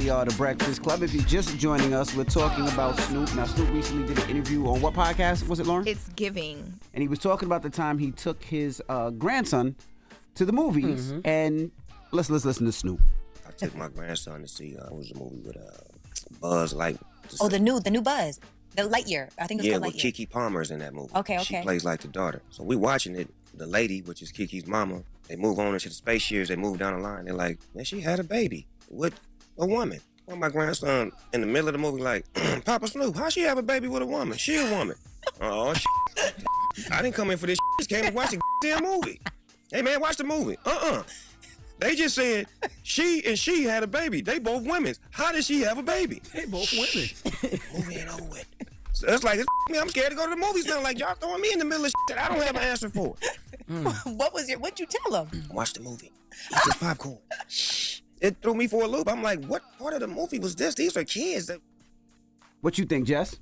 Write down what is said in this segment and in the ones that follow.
We are The Breakfast Club. If you're just joining us, we're talking about Snoop. Now, Snoop recently did an interview on what podcast? Was it, Loren? It's Giving. And he was talking about the time he took his grandson to the movies. Mm-hmm. And let's listen to Snoop. I took my grandson to see what was a movie with Buzz Light. Oh, the new Buzz. The Lightyear. I think it's called Lightyear. Yeah, with Keke Palmer's in that movie. Okay. She plays like the daughter. So we watching it. The lady, which is Keke's mama, they move on into the space years. They move down the line. They're like, man, she had a baby with a woman. Well, my grandson in the middle of the movie like, Papa Snoop, how she have a baby with a woman? She a woman. Oh, shit. I didn't come in for this shit. I just came to watch the damn movie. Hey, man, watch the movie. They just said she had a baby. They both women. How did she have a baby? They both women. Movie ain't over with. So it's like, I'm scared to go to the movies now. Like, y'all throwing me in the middle of shit that I don't have an answer for. What'd you tell him? Watch the movie. Eat this popcorn. It threw me for a loop. I'm like, what part of the movie was this? These are kids. What you think, Jess?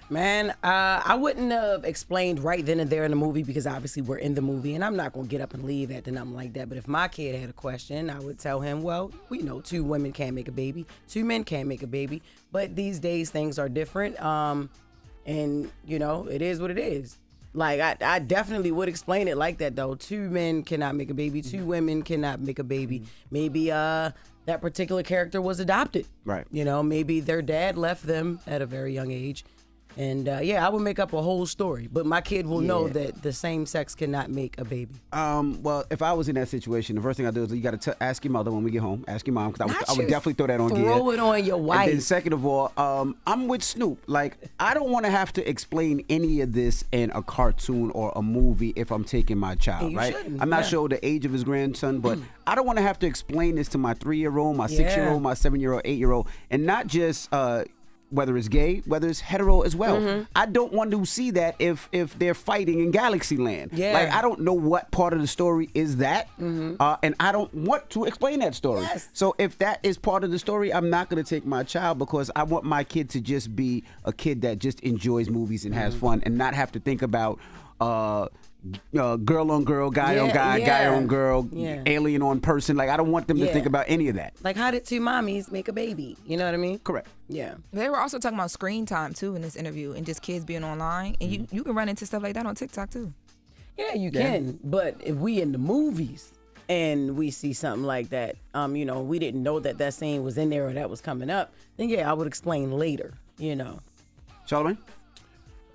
Man, I wouldn't have explained right then and there in the movie because obviously we're in the movie and I'm not going to get up and leave after nothing like that. But if my kid had a question, I would tell him, well, we know 2 women can't make a baby, 2 men can't make a baby. But these days things are different. And, you know, it is what it is. Like, I definitely would explain it like that, though. 2 men cannot make a baby, 2 women cannot make a baby. Maybe that particular character was adopted. Right. You know, maybe their dad left them at a very young age. And I would make up a whole story, but my kid will know that the same sex cannot make a baby. Well, if I was in that situation, the first thing I do is you got to ask your mother when we get home. Ask your mom, because I would definitely throw that on gear. Throw it on your wife. And then second of all, I'm with Snoop. Like, I don't want to have to explain any of this in a cartoon or a movie if I'm taking my child, right? Shouldn't. I'm not sure the age of his grandson, but I don't want to have to explain this to my 3-year-old, my 6-year-old, my 7-year-old, 8-year-old, and not just whether it's gay, whether it's hetero as well. Mm-hmm. I don't want to see that if they're fighting in Galaxy Land. Yeah. Like, I don't know what part of the story is that, and I don't want to explain that story. Yes. So if that is part of the story, I'm not going to take my child because I want my kid to just be a kid that just enjoys movies and has fun and not have to think about girl on girl, guy on guy, guy on girl, alien on person. Like, I don't want them to think about any of that. Like, how did 2 mommies make a baby? You know what I mean? Correct. Yeah. They were also talking about screen time, too, in this interview, and just kids being online. And you can run into stuff like that on TikTok, too. Yeah, you can. But if we in the movies and we see something like that, you know, we didn't know that scene was in there or that was coming up, then, I would explain later, you know. Charlamagne?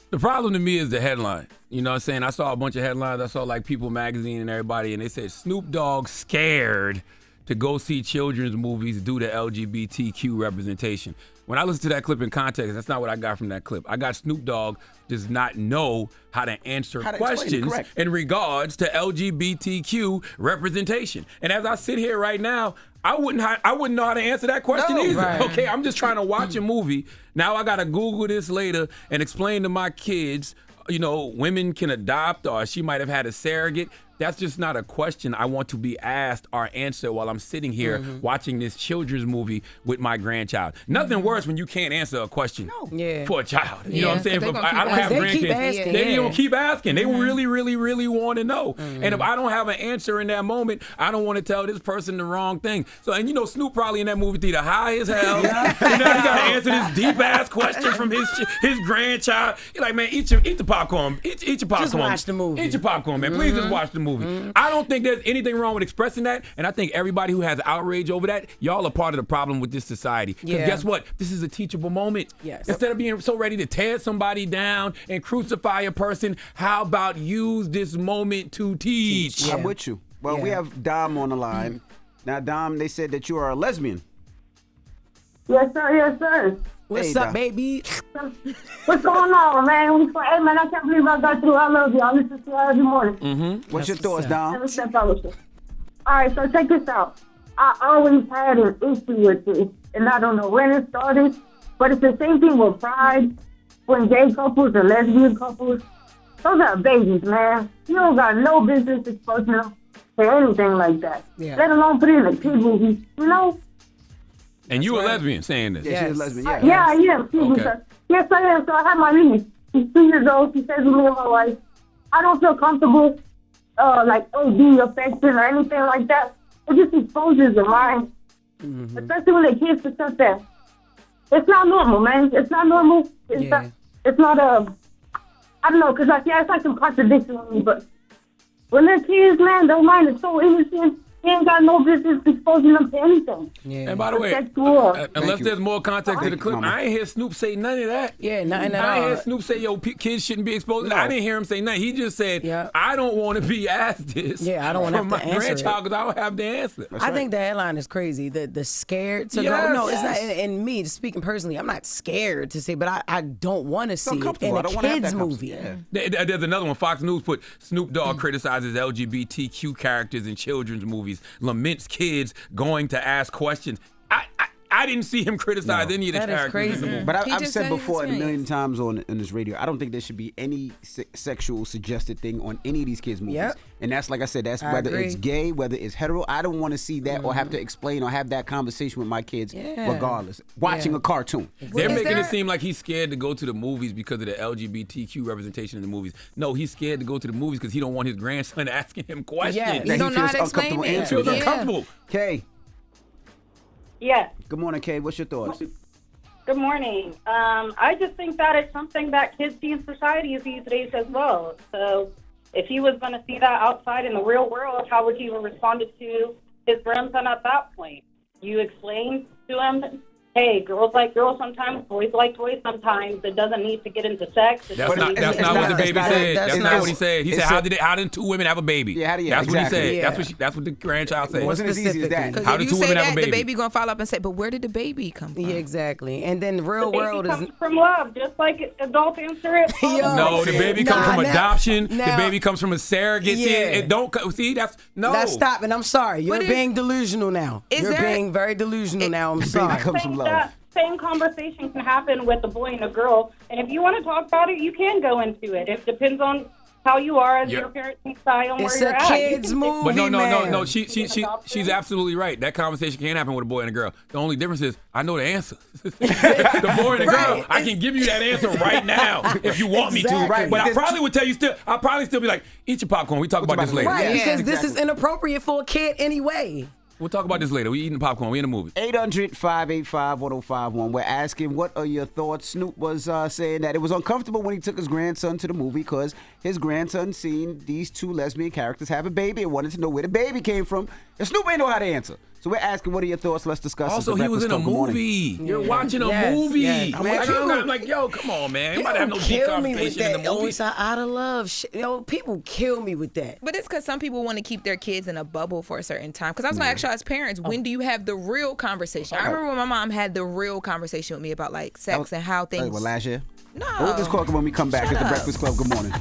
The problem to me is the headline. You know what I'm saying? I saw a bunch of headlines. I saw like People Magazine and everybody, and they said Snoop Dogg scared to go see children's movies due to LGBTQ representation. When I listen to that clip in context, that's not what I got from that clip. I got Snoop Dogg does not know how to answer questions in regards to LGBTQ representation. And as I sit here right now, I wouldn't know how to answer that question either. Right. Okay, I'm just trying to watch a movie. Now I got to Google this later and explain to my kids, you know, women can adopt or she might have had a surrogate. That's just not a question I want to be asked or answer while I'm sitting here watching this children's movie with my grandchild. Nothing worse when you can't answer a question for a child. You know what I'm saying? I don't have grandkids. They don't keep asking. They really, really, really want to know. And if I don't have an answer in that moment, I don't want to tell this person the wrong thing. So, and you know, Snoop probably in that movie theater high as hell. And now he got to answer this deep ass question from his grandchild. You're like, man, eat the popcorn. Eat your popcorn. Just watch the movie. Eat your popcorn, man. Please just watch the movie. I don't think there's anything wrong with expressing that, and I think everybody who has outrage over that, y'all are part of the problem with this society. Because guess what? This is a teachable moment. Yes. Instead of being so ready to tear somebody down and crucify a person, how about use this moment to teach? I'm with you. Well, we have Dom on the line. Now, Dom, they said that you are a lesbian. Yes, sir. Yes, sir. What's up, baby? What's going on, man? Hey, man, I can't believe I got through. I love you. I listen to you every morning. What's your thoughts, Dom? All right, so check this out. I always had an issue with this, and I don't know when it started, but it's the same thing with pride. When gay couples or lesbian couples, those are babies, man. You don't got no business exposing them to anything like that. Let alone put it in a kid movie, you know? And you a lesbian saying this? Yeah, she's a lesbian, Yeah, I am. Okay. Yes, I am. So I have my niece. She's 2 years old. She says to me and my wife, I don't feel comfortable, like OD affection or anything like that. It just exposes your mind especially when the kids are stuff that it's not normal, man. It's not normal. It's not. It's not I don't know, because it's like some contradiction on me, but when they're kids, man, their mind is so innocent. He ain't got no business exposing them to anything. Yeah. And by the way, unless there's more context to the clip, I ain't hear Snoop say none of that. Yeah, nothing at all. I ain't hear Snoop say, yo, kids shouldn't be exposed. No. I didn't hear him say nothing. He just said, I don't want to be asked this. Yeah, I don't want to have to answer my grandchild because I don't have the answer. I think the headline is crazy. The scared to go. No, it's not. And me, speaking personally, I'm not scared to say, but I don't want to see it in a kids movie. Yeah. There's another one. Fox News put Snoop Dogg criticizes LGBTQ characters in children's movies, laments kids going to ask questions. I didn't see him criticize any of the characters. Crazy. But I've said before a million times on this radio, I don't think there should be any sexual suggested thing on any of these kids' movies. Yep. And that's, like I said, that's whether it's gay, whether it's hetero. I don't want to see that or have to explain or have that conversation with my kids regardless. Watching a cartoon. They're making it seem like he's scared to go to the movies because of the LGBTQ representation in the movies. No, he's scared to go to the movies because he don't want his grandson asking him questions. Yeah, he don't know how to explain it. He feels uncomfortable. Kay. Yes. Good morning, Kay. What's your thoughts? Good morning. I just think that it's something that kids see in society these days as well. So if he was going to see that outside in the real world, how would he have responded to his grandson at that point? You explain to him, hey, girls like girls sometimes, boys like toys sometimes. It doesn't need to get into sex. That's not what the baby said. That's not what he said. He said, how did two women have a baby? Yeah, that's what he said. Yeah. That's what the grandchild said. It wasn't as easy as that. How did two women have a baby? The baby gonna follow up and say, but where did the baby come from? Yeah, exactly. And then the real world comes from love, just like adults answer it. No, the baby comes from adoption. The baby comes from a surrogate. That's stop. And I'm sorry. You're being delusional now. You're being very delusional now. I'm sorry. Baby comes from love. That same conversation can happen with a boy and a girl, and if you want to talk about it, you can go into it. It depends on how you are as your parenting style and where you're at. It's a kids movie, but no. She's absolutely right. That conversation can happen with a boy and a girl. The only difference is I know the answer. The boy and the girl, I can give you that answer right now if you want me to. Right. But I probably would tell you still. I'll probably still be like, eat your popcorn. We talk about this later. Right, because this is inappropriate for a kid anyway. We'll talk about this later. We eating popcorn. We in the movie. 800-585-1051. We're asking, what are your thoughts? Snoop was saying that it was uncomfortable when he took his grandson to the movie because his grandson seen these two lesbian characters have a baby and wanted to know where the baby came from. And Snoop ain't know how to answer. So we're asking, what are your thoughts? Let's discuss. Also, he was in a movie. You're watching a movie. Yes. I'm like, yo, come on, man. You might have no deep conversation in the movie. It's out of love. People kill me with that. But it's because some people want to keep their kids in a bubble for a certain time. Because I was going to ask y'all as parents, when do you have the real conversation? I remember when my mom had the real conversation with me about like sex and how things. What, last year? No. We'll just talk when we come back. It's the Breakfast Club. Good morning.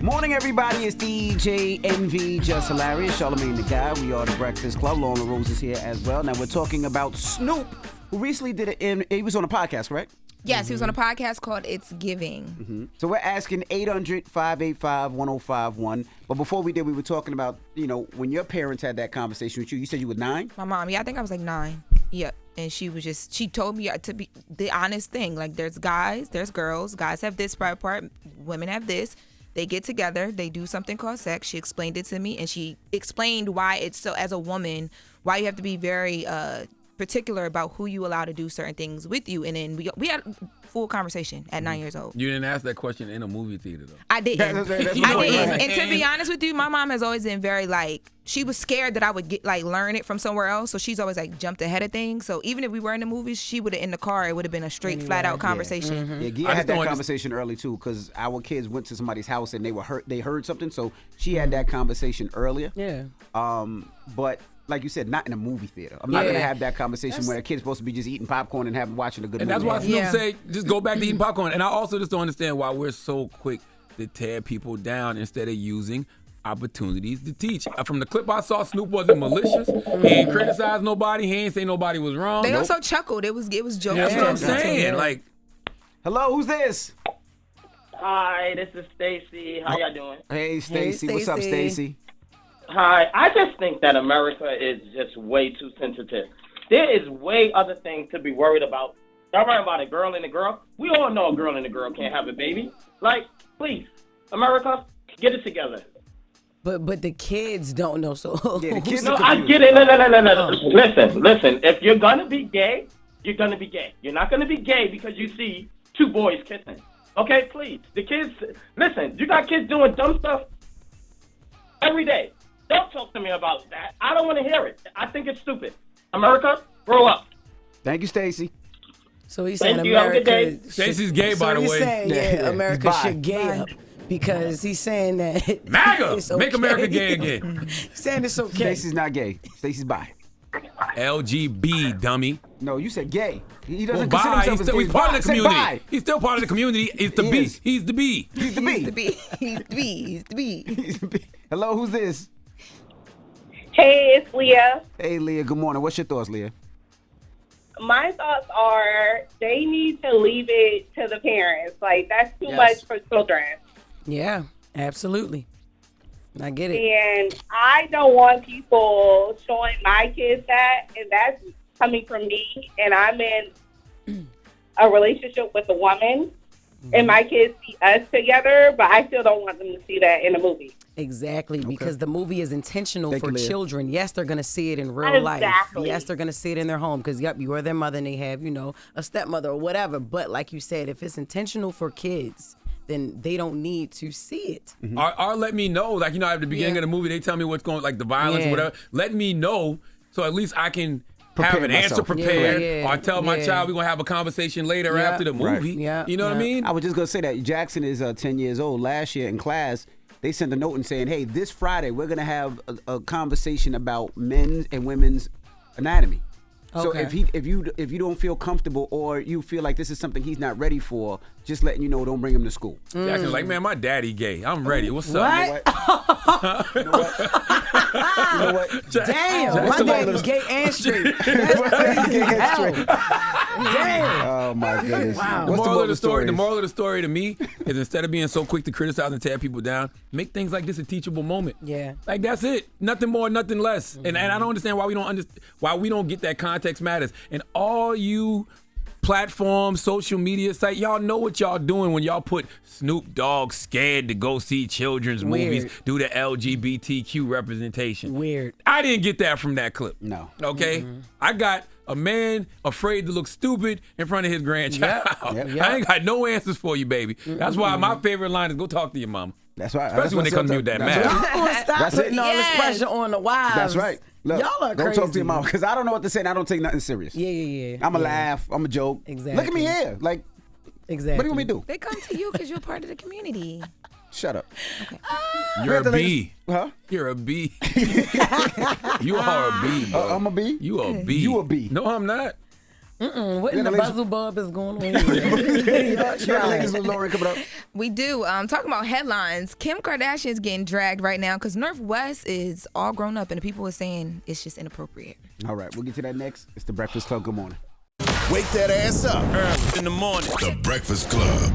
Morning, everybody. It's DJ NV, Jess Hilarious, Charlamagne the Guy. We are the Breakfast Club. Loren LoRosa is here as well. Now we're talking about Snoop, who recently did it. He was on a podcast, correct? Yes, he was on a podcast called It's Giving. Mm-hmm. So we're asking 800-585-1051. But before we did, we were talking about, when your parents had that conversation with you. You said you were 9? My mom, I think I was like 9. Yep. And she told me to be the honest thing. Like, there's guys, there's girls. Guys have this private part. Women have this. They get together, they do something called sex. She explained it to me, and she explained why it's so, as a woman, why you have to be very particular about who you allow to do certain things with you. And then we had a full conversation at 9 years old. You didn't ask that question in a movie theater, though. I didn't. I didn't. And to be honest with you, my mom has always been very she was scared that I would learn it from somewhere else. So she's always jumped ahead of things. So even if we were in the movies, she would have in the car. It would have been a straight, flat out conversation. Yeah, mm-hmm. Gia had that conversation early too, because our kids went to somebody's house and they heard something. So she had that conversation earlier. Yeah. But like you said, not in a movie theater. I'm not going to have that conversation where a kid's supposed to be just eating popcorn and watching a good movie. And that's why Snoop say, just go back to eating popcorn. And I also just don't understand why we're so quick to tear people down instead of using opportunities to teach. From the clip I saw, Snoop wasn't malicious. He ain't criticized nobody. He ain't say nobody was wrong. They also chuckled. It was jokes. That's what I'm saying. Hello, who's this? Hi, this is Stacy. How y'all doing? Hey, Stacy. What's up, Stacy? Hi. I just think that America is just way too sensitive. There is way other things to be worried about. Y'all worrying about a girl and a girl? We all know a girl and a girl can't have a baby. Please, America, get it together. But the kids don't know. So Yeah, the kids No, are I confused. get it. No. Listen. If you're gonna be gay, you're gonna be gay. You're not gonna be gay because you see two boys kissing. Okay, please. The kids, listen. You got kids doing dumb stuff every day. Don't talk to me about that. I don't want to hear it. I think it's stupid. America, grow up. Thank you, Stacy. So he's Thank saying you. Have a good America. day. Stacey's gay, by the he's way. saying, Yeah, America he's bi. should gay up because he's saying that MAGA, it's make okay. America gay again. He's saying it's okay. Stacy's not gay. Stacy's bi. LGB, dummy. No, you said gay. He Well, doesn't consider bi, himself he's, as still, gay. he's part of the Say community. bi. He's still part of the community. He's the He B. is. He's the B. He's the B. He's the B. He's the B. He's the B. Hello, who's this? Hey, it's Leah. Hey, Leah. Good morning. What's your thoughts, Leah? My thoughts are they need to leave it to the parents. Like, that's too Yes. much for children. Yeah, absolutely. I get it. And I don't want people showing my kids that, and that's coming from me. And I'm in a relationship with a woman, and my kids see us together, but I still don't want them to see that in a movie. Exactly, because the movie is intentional Thank for you, Leah. children. Yes, they're going to see it in real life. Exactly. Yes, they're going to see it in their home because, yep, you are their mother and they have, a stepmother or whatever. But like you said, if it's intentional for kids, then they don't need to see it. Or let me know. Like, at the beginning of the movie, they tell me what's going, like the violence or whatever. Let me know so at least I can have Prepare an answer myself. prepared. Yeah, Or tell my yeah. child we're going to have a conversation later Yeah. after the movie. Yeah, You know what I yeah. mean? I was just going to say that Jackson is 10 years old. Last year in class, they sent a note and saying, hey, this Friday, we're going to have a conversation about men's and women's anatomy. So Okay. if you don't feel comfortable or you feel like this is something he's not ready for, just letting you know, don't bring him to school. Jackson's like, man, my daddy gay. I'm ready. What's up? What? You know what? Damn, my Jackson daddy's gay and straight. That's crazy. Gay and Hell. straight. Damn. Oh my goodness. Wow. The What's moral of the story. The is? moral of the story to me is instead of being so quick to criticize and tear people down, make things like this a teachable moment. Yeah. Like that's it. Nothing more, nothing less. And I don't understand why we don't get that context matters. And all you platforms, social media site, y'all know what y'all doing when y'all put Snoop Dogg scared to go see children's movies due to LGBTQ representation. Weird. I didn't get that from that clip. No. Okay? I got a man afraid to look stupid in front of his grandchild. Yep. I ain't got no answers for you, baby. That's why my favorite line is go talk to your mama. That's right. Especially when they come to you with that That's mask. right. I'm gonna stop That's putting it. all this Yes. pressure on the wives. That's right. Look, Y'all are don't crazy. talk to your mom because I don't know what to say and I don't take nothing serious. Yeah. I'm a laugh. I'm a joke. Exactly. Look at me here. Like, Exactly. what do you want me to do? They come to you because you're part of the community. Shut up. You're a B. Huh? You're a B. You are a B, bro. I'm a B? You a B. You a B. No, I'm not. What in the ladies- buzzle bub is going on here? You got the ladies with Loren coming up. We do. Talking about headlines, Kim Kardashian's getting dragged right now because Northwest is all grown up and the people are saying it's just inappropriate. All right, we'll get to that next. It's the Breakfast Club. Good morning. Wake that ass up. In the morning. The Breakfast Club.